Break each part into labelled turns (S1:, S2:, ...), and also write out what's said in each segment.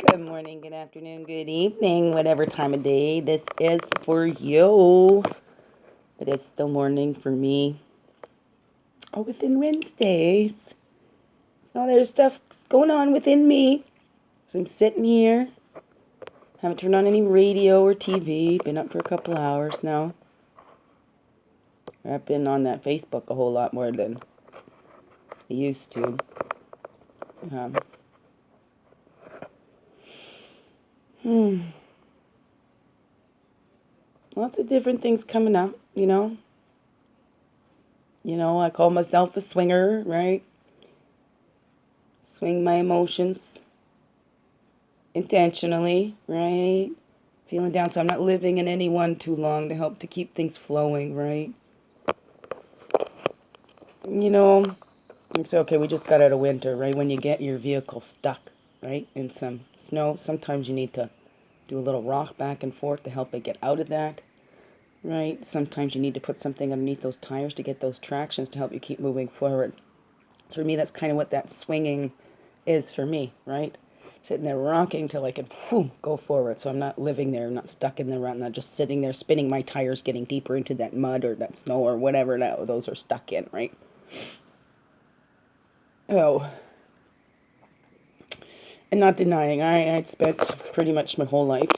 S1: Good morning, good afternoon, good evening, whatever time of day this is for you. It is still morning for me. Oh, within Wednesdays. So there's stuff going on within me. So I'm sitting here. Haven't turned on any radio or TV. Been up for a couple hours now. I've been on that Facebook a whole lot more than I used to. Um, Lots of different things coming up, you know. I call myself a swinger, right? Swing my emotions intentionally, right? Feeling down, so I'm not living in any one too long to help to keep things flowing, right? It's okay, we just got out of winter, right? When you get your vehicle stuck, right, in some snow, sometimes you need to do a little rock back and forth to help it get out of that, right? Sometimes you need to put something underneath those tires to get those tractions to help you keep moving forward. So for me, that's kind of what that swinging is for me, right? Sitting there rocking till I can go forward. So I'm not living there, I'm not stuck in the rut, I'm not just sitting there spinning my tires, getting deeper into that mud or that snow or whatever those are stuck in, right? Oh, and not denying, I'd spent pretty much my whole life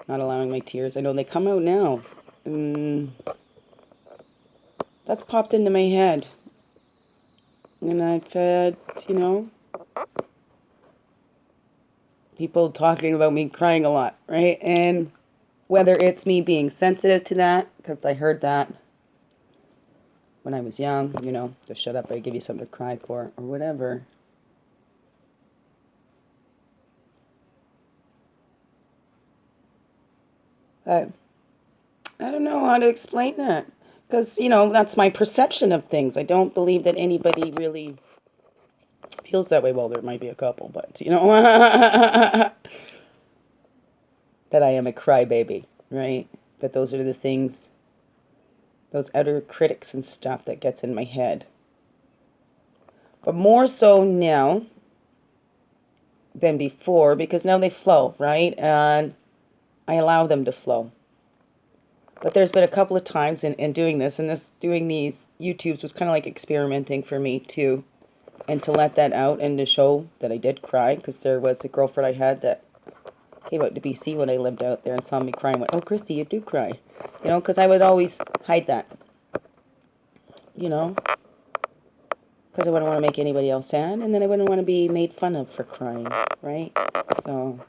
S1: not allowing my tears. I know they come out now. That's popped into my head. And I've had, people talking about me crying a lot, right? And whether it's me being sensitive to that, because I heard that when I was young, just shut up, I give you something to cry for, or whatever. But I don't know how to explain that. Because, that's my perception of things. I don't believe that anybody really feels that way. Well, there might be a couple, but, that I am a crybaby, right? But those are the things, those outer critics and stuff that gets in my head. But more so now than before, because now they flow, right? And I allow them to flow. But there's been a couple of times in doing this, and doing these YouTubes was kind of like experimenting for me too. And to let that out and to show that I did cry, because there was a girlfriend I had that came out to BC when I lived out there and saw me crying and went, "Oh, Christy, you do cry." Because I would always hide that, because I wouldn't want to make anybody else sad, and then I wouldn't want to be made fun of for crying, right? So,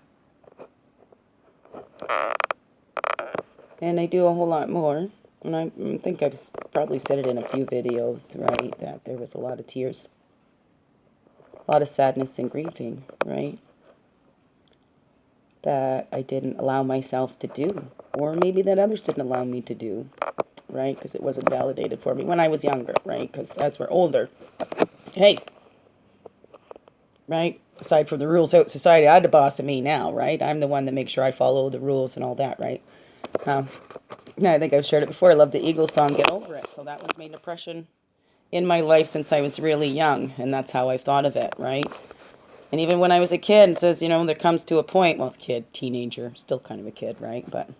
S1: and I do a whole lot more, and I think I've probably said it in a few videos, right, that there was a lot of tears, a lot of sadness and grieving, right, that I didn't allow myself to do, or maybe that others didn't allow me to do, right, because it wasn't validated for me when I was younger, right, because as we're older, hey, right, aside from the rules out society, I'm the boss of me now, right, I'm the one that makes sure I follow the rules and all that, right. I think I've shared it before. I love the Eagles song, Get Over It. So that one's made an impression in my life since I was really young. And that's how I've thought of it, right? And even when I was a kid, it says, there comes to a point, well, kid, teenager, still kind of a kid, right? But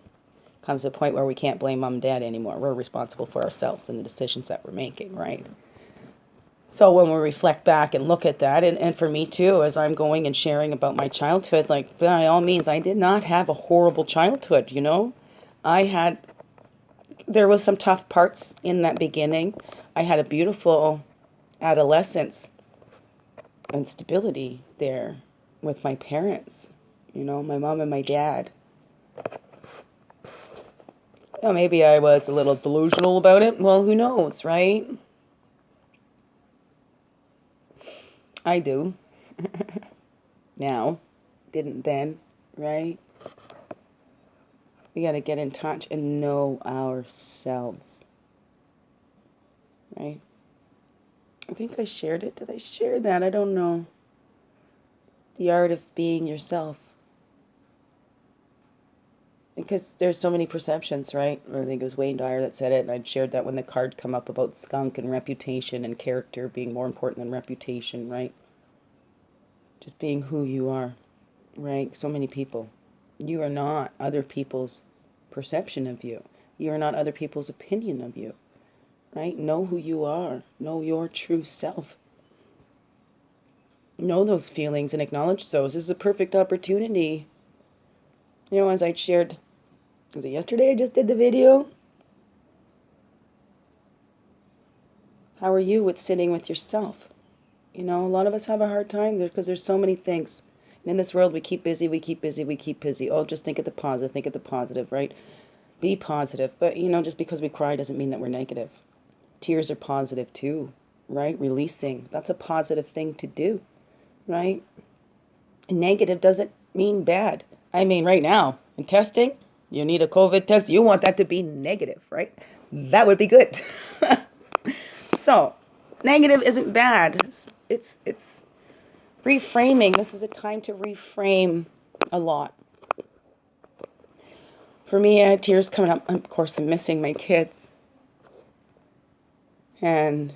S1: comes to a point where we can't blame mom and dad anymore. We're responsible for ourselves and the decisions that we're making, right? So when we reflect back and look at that, and for me too, as I'm going and sharing about my childhood, like, by all means, I did not have a horrible childhood, I had there was some tough parts in that beginning. I had a beautiful adolescence and stability there with my parents, my mom and my dad. Maybe I was a little delusional about it. Well, who knows, right? I do. Now. Didn't then, right? We got to get in touch and know ourselves, right? I think I shared it. Did I share that? I don't know. The art of being yourself. Because there's so many perceptions, right? I think it was Wayne Dyer that said it, and I'd shared that when the card come up about skunk and reputation and character being more important than reputation, right? Just being who you are, right? So many people. You are not other people's perception of you. You are not other people's opinion of you, right? Know who you are. Know your true self. Know those feelings and acknowledge those. This is a perfect opportunity. As I shared, was it yesterday I just did the video? How are you with sitting with yourself? A lot of us have a hard time there because there's so many things. And in this world, we keep busy, we keep busy, we keep busy. Oh, just think of the positive, right? Be positive. But, just because we cry doesn't mean that we're negative. Tears are positive too, right? Releasing. That's a positive thing to do, right? And negative doesn't mean bad. I mean, right now, in testing, you need a COVID test. You want that to be negative, right? That would be good. So, negative isn't bad. It's reframing. This is a time to reframe a lot. For me, I had tears coming up. Of course, I'm missing my kids. And,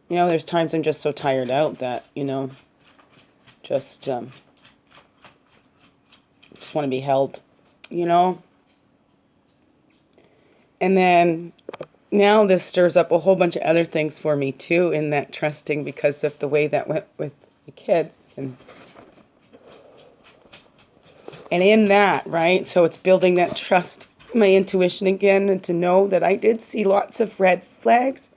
S1: there's times I'm just so tired out that, just want to be held, And then now this stirs up a whole bunch of other things for me too in that trusting because of the way that went with the kids and in that, right? So it's building that trust, my intuition again, and to know that I did see lots of red flags,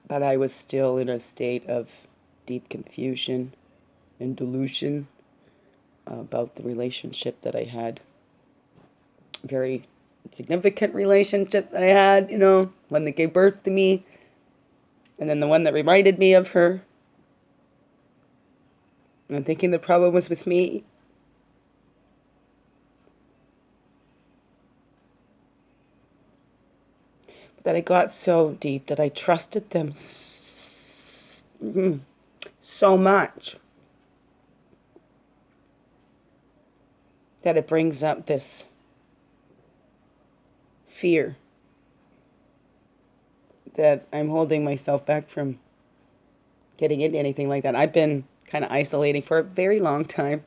S1: but I was still in a state of deep confusion and delusion about the relationship that I had. Very significant relationship that I had, one that gave birth to me, and then the one that reminded me of her. And I'm thinking the problem was with me. But that I got so deep that I trusted them so much that it brings up this fear that I'm holding myself back from getting into anything like that. I've been kind of isolating for a very long time.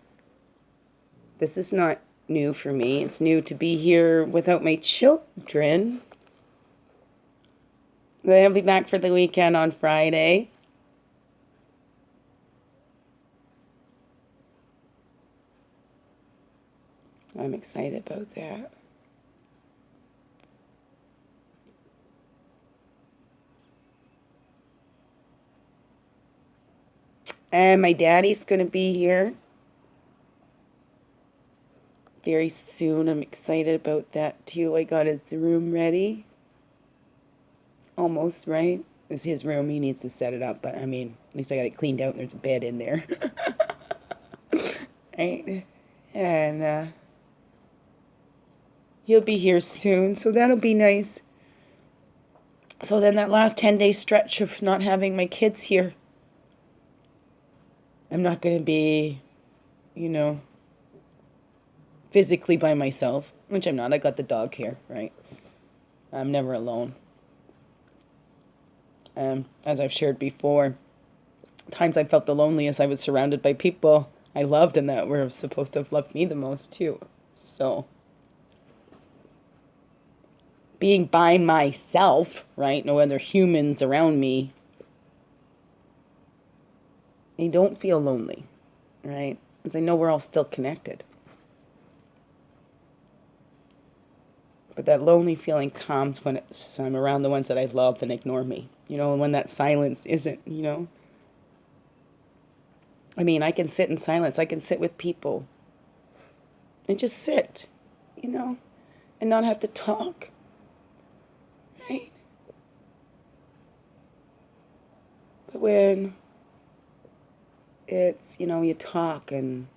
S1: This is not new for me. It's new to be here without my children. They'll be back for the weekend on Friday. I'm excited about that. And my daddy's going to be here very soon. I'm excited about that too. I got his room ready. Almost, right? It's his room. He needs to set it up. But, at least I got it cleaned out and there's a bed in there. Right? And he'll be here soon. So that'll be nice. So then that last 10-day stretch of not having my kids here, I'm not going to be, physically by myself, which I'm not. I got the dog here, right? I'm never alone. As I've shared before, times I felt the loneliest, I was surrounded by people I loved and that were supposed to have loved me the most too. So being by myself, right? No other humans around me, I don't feel lonely, right? Because I know we're all still connected. But that lonely feeling comes when I'm around the ones that I love and ignore me. And when that silence isn't, I can sit in silence. I can sit with people and just sit, and not have to talk, right? But when it's, you talk and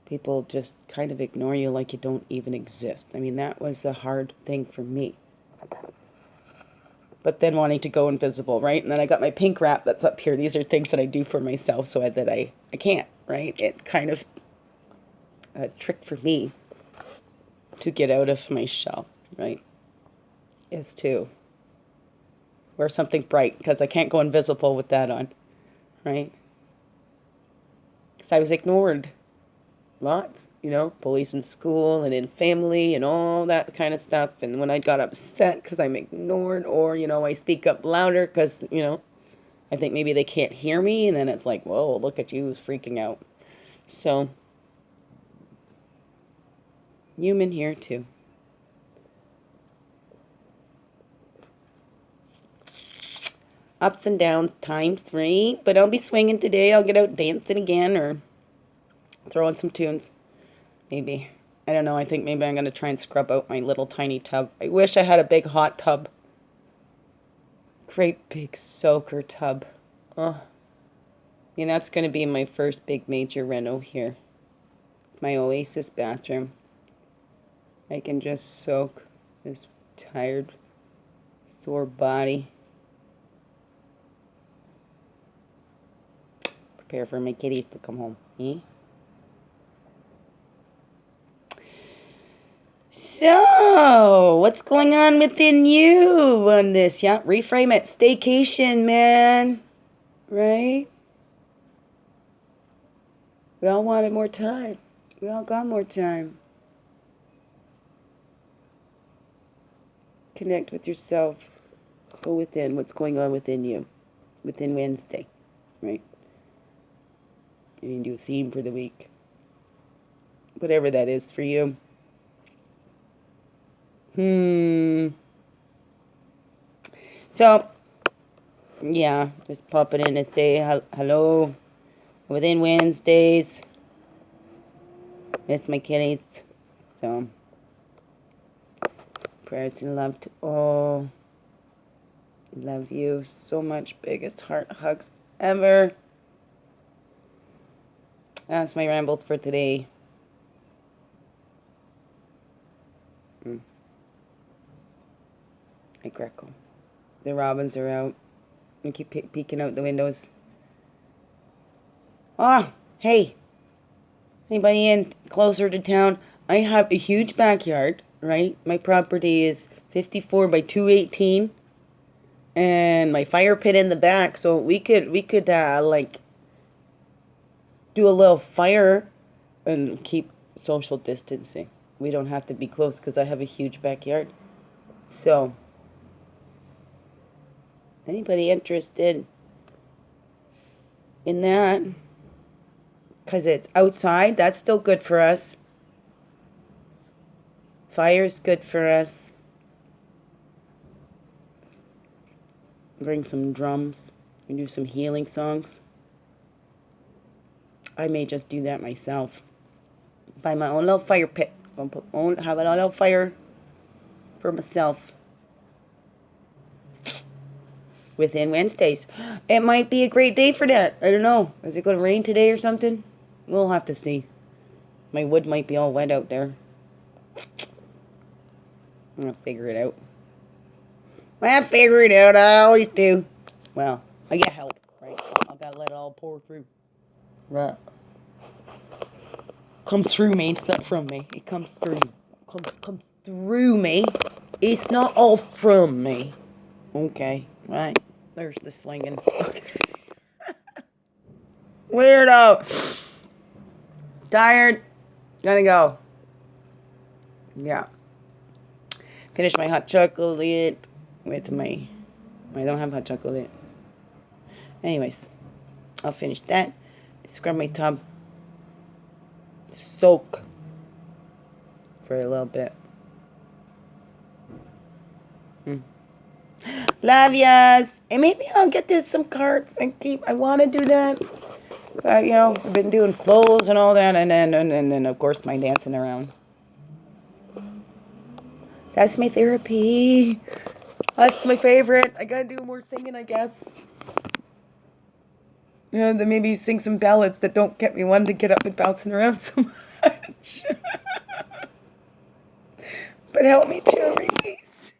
S1: people just kind of ignore you like you don't even exist. That was a hard thing for me. But then wanting to go invisible, right? And then I got my pink wrap that's up here. These are things that I do for myself so that I can't, right? It kind of a trick for me to get out of my shell, right? Is to Wear something bright because I can't go invisible with that on, right? Because I was ignored. Lots, bullies in school and in family and all that kind of stuff. And when I got upset because I'm ignored, or, I speak up louder because, I think maybe they can't hear me. And then it's like, whoa, look at you freaking out. So, human here too. Ups and downs times 3. But I'll be swinging today. I'll get out dancing again or throw on some tunes. Maybe. I don't know. I think maybe I'm going to try and scrub out my little tiny tub. I wish I had a big hot tub. Great big soaker tub. Oh. That's going to be my first big major reno here. It's my oasis bathroom. I can just soak this tired, sore body. Prepare for my kitties to come home. Eh? So, what's going on within you on this? Yeah, reframe it. Staycation, man. Right? We all wanted more time. We all got more time. Connect with yourself. Go within. What's going on within you? Within Wednesday. Right? You can do a theme for the week. Whatever that is for you. So, yeah, just pop it in and say hello within Wednesdays with my kitties. So, prayers and love to all. Love you so much. Biggest heart hugs ever. That's my rambles for today. I crackle. The robins are out. I keep peeking out the windows. Ah, hey. Anybody in closer to town? I have a huge backyard, right? My property is 54 by 218. And my fire pit in the back, so we could like do a little fire and keep social distancing. We don't have to be close because I have a huge backyard. So, anybody interested in that? Because it's outside, that's still good for us. Fire's good for us. Bring some drums and do some healing songs. I may just do that myself. Buy my own little fire pit. Have a little fire for myself. Within Wednesdays. It might be a great day for that. I don't know. Is it going to rain today or something? We'll have to see. My wood might be all wet out there. I'm going to figure it out. I figure it out. I always do. Well, I get help, right? I've got to let it all pour through. Right. Comes through me. It's not from me. It comes through. Comes through me. It's not all from me. Okay. Right. There's the slinging. Weirdo. Tired. Gonna go. Yeah. Finish my hot chocolate with my... I don't have hot chocolate. Anyways. I'll finish that. Scrub my tub. Soak. For a little bit. Love yas. And maybe I'll get there some cards and I want to do that. But, I've been doing clothes and all that. And then, of course, my dancing around. That's my therapy. That's my favorite. I gotta do more singing, I guess. Then maybe sing some ballads that don't get me wanting to get up and bouncing around so much. But help me to release.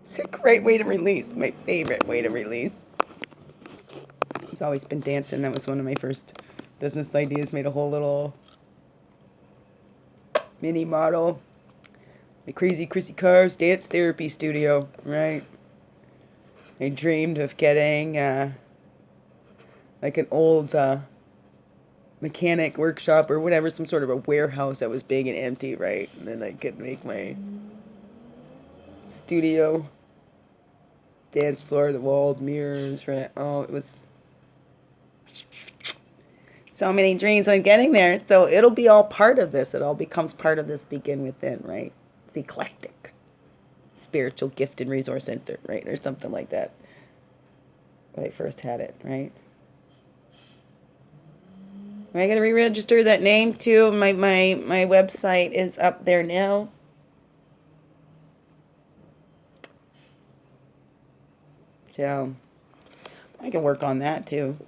S1: It's a great way to release. My favorite way to release. It's always been dancing. That was one of my first business ideas. Made a whole little mini model. My Crazy Chrissy Cars Dance Therapy Studio, right? I dreamed of getting like an old mechanic workshop or whatever, some sort of a warehouse that was big and empty, right? And then I could make my studio, dance floor, the wall, mirrors, right? Oh, it was so many dreams. I'm getting there. So it'll be all part of this. It all becomes part of this Begin Within, right? It's eclectic. Spiritual Gift and Resource Center, right? Or something like that. When I first had it, right? I gotta re-register that name too. My website is up there now. So I can work on that too.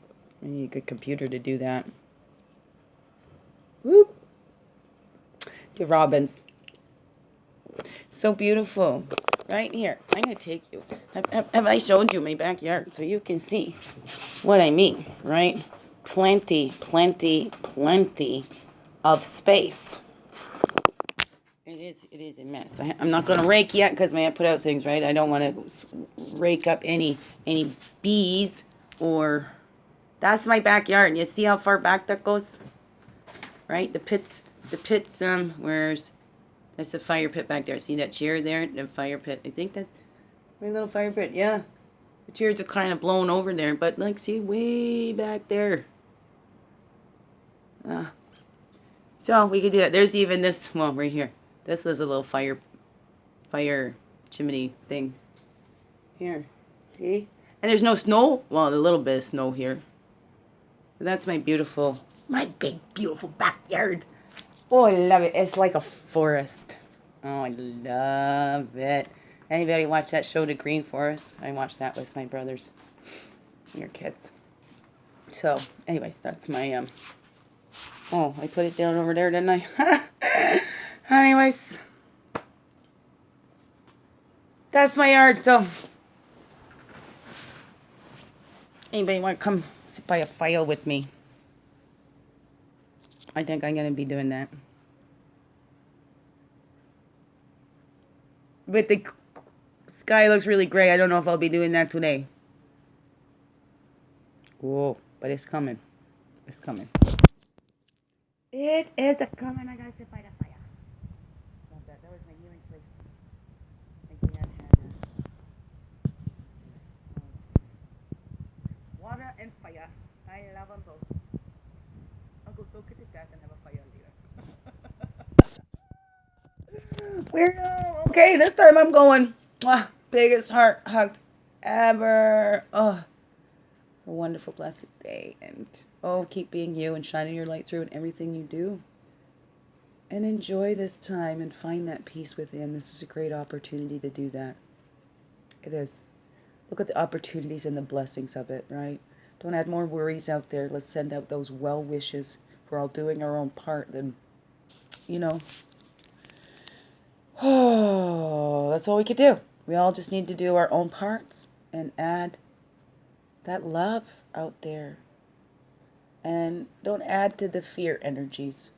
S1: I need a good computer to do that. Whoop. To Robbins. So beautiful. Right here. I'm going to take you. Have I showed you my backyard so you can see what I mean, right? Plenty, plenty, plenty of space. It is a mess. I'm not going to rake yet because I put out things, right? I don't want to rake up any bees or... That's my backyard. You see how far back that goes? Right? The pits, where's... There's the fire pit back there. See that chair there? The fire pit. I think that... My little fire pit, yeah. The chairs are kind of blown over there, but like, see, way back there. So we could do that. There's even this, well, right here. This is a little fire chimney thing. Here, see? And there's no snow. Well, a little bit of snow here. But that's my big, beautiful backyard. Oh, I love it. It's like a forest. Oh, I love it. Anybody watch that show, The Green Forest? I watched that with my brothers and your kids. So, anyways, that's my, oh, I put it down over there, didn't I? Anyways, that's my yard, so. Anybody want to come sit by a fire with me? I think I'm going to be doing that. But the sky looks really gray. I don't know if I'll be doing that today. Whoa, but it's coming. It's coming. It is coming. I gotta sit by the fire. Love that. That was my healing place. Thinking that had water and fire. I love them both. I'll go soak it to death and have a fire later. Weirdo. Okay, this time I'm going. Biggest heart hugs ever. Oh, a wonderful, blessed day. And oh, keep being you and shining your light through in everything you do. And enjoy this time and find that peace within. This is a great opportunity to do that. It is. Look at the opportunities and the blessings of it, right? Don't add more worries out there. Let's send out those well wishes. If we're all doing our own part, then, you know, oh, that's all we could do. We all just need to do our own parts and add that love out there. And don't add to the fear energies.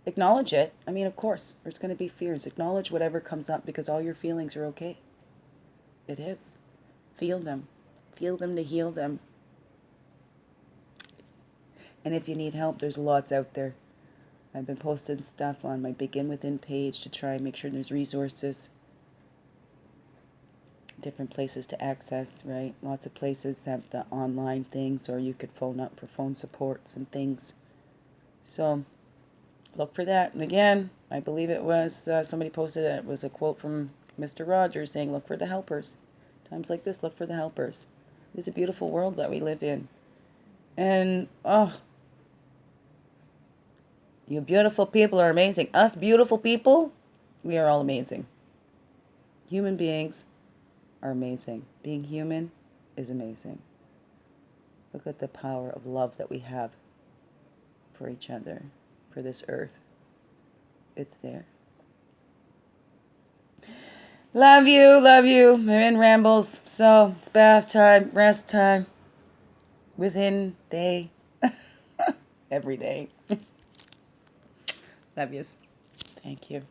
S1: Acknowledge it. I mean, of course, there's going to be fears. Acknowledge whatever comes up because all your feelings are okay. It is. Feel them. Feel them to heal them. And if you need help, there's lots out there. I've been posting stuff on my Begin Within page to try and make sure there's resources. Different places to access, right? Lots of places have the online things, or you could phone up for phone supports and things. So look for that. And again, I believe it was somebody posted that it was a quote from Mr. Rogers saying, look for the helpers. Times like this, look for the helpers. It's a beautiful world that we live in. And, oh, you beautiful people are amazing. Us beautiful people, we are all amazing. Human beings are amazing. Being human is amazing. Look at the power of love that we have for each other, for this earth. It's there. Love you, love you. I'm in rambles, so it's bath time, rest time. Within day. Every day. Love yous. Thank you.